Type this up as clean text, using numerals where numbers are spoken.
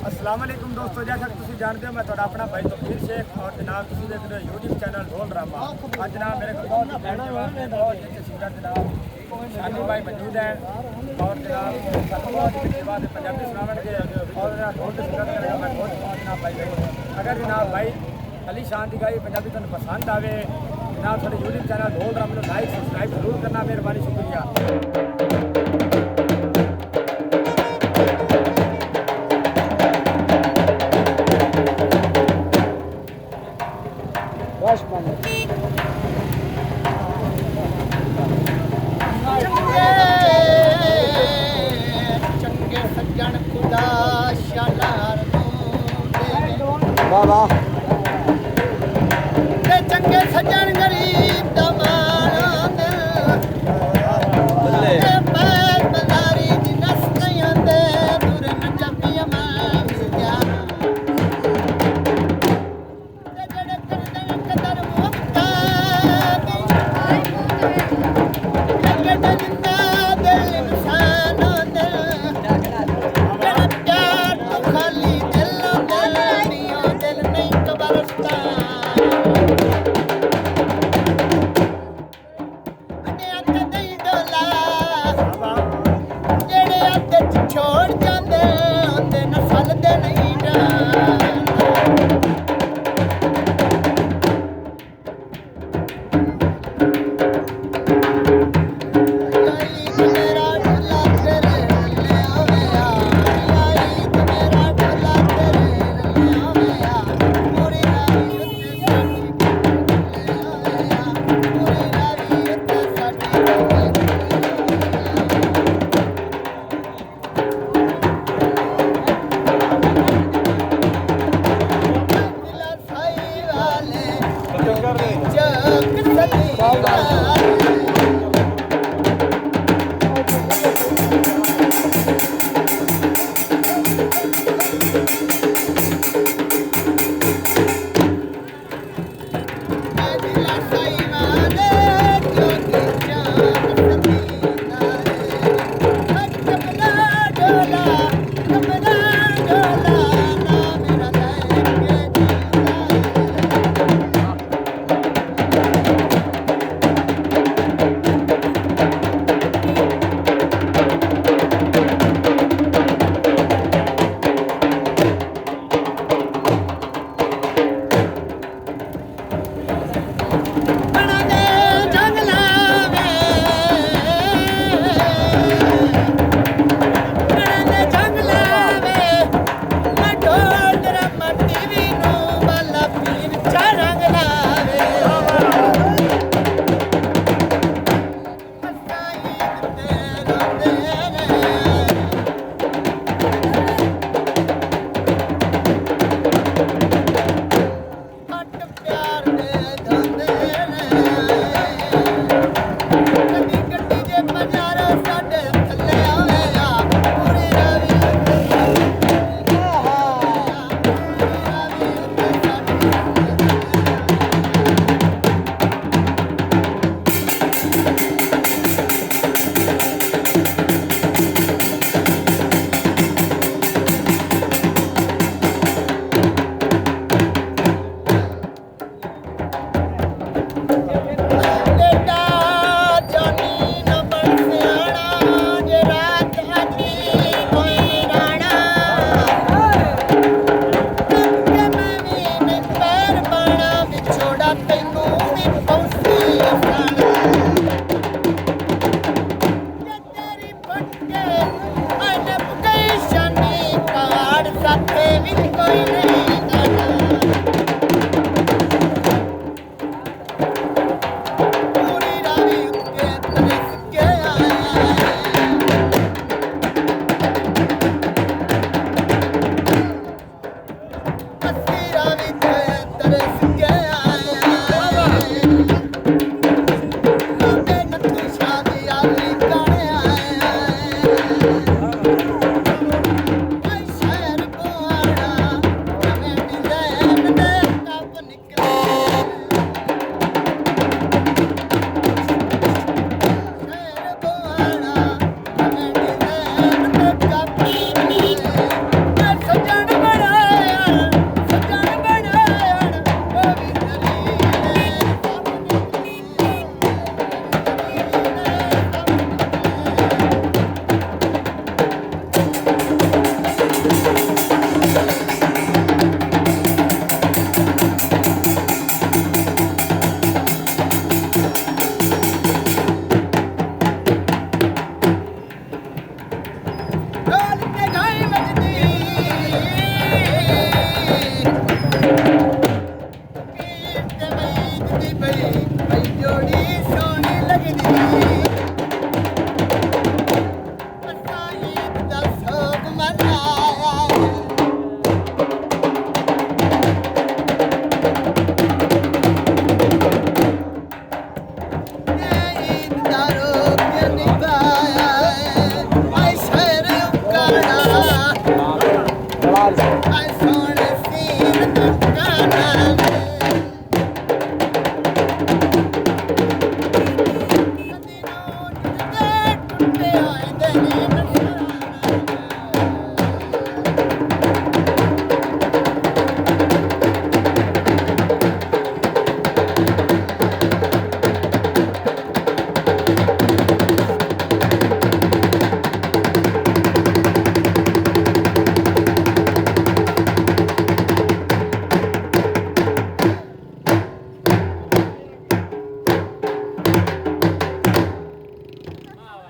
अस्सलाम वालेकुम दोस्तों, जैसा कि तुम जानते हो मैं थोड़ा अपना भाई तकबीर शेख और जनाब तुम देख रहे हो यूट्यूब चैनल ढोल ड्रामा। आज जनाब मेरे को बहुत ही अच्छे सिंगर जनाब शानी भाई मौजूद हैं और जनाब पंजाबी सुनावट के और ढोल के सिंगर करेगा मैं ढोल जनाब भाई। अगर जनाब भाई अली शान की गाई पंजाबी तुम पसंद आवे जनाब थोड़े यूट्यूब चैनल ढोल ड्रामा लाइक सब्सक्राइब जरूर करना, मेहरबानी शुक्रिया। चंगे सज्जन खुदा शालार वाह चंगे सज्जन गरीब छोड़ जाते होते नसल दे नहीं ਆਏ ਸੋਹਣੇ ਸੀਨ ਦੁਕਾਨਾਂ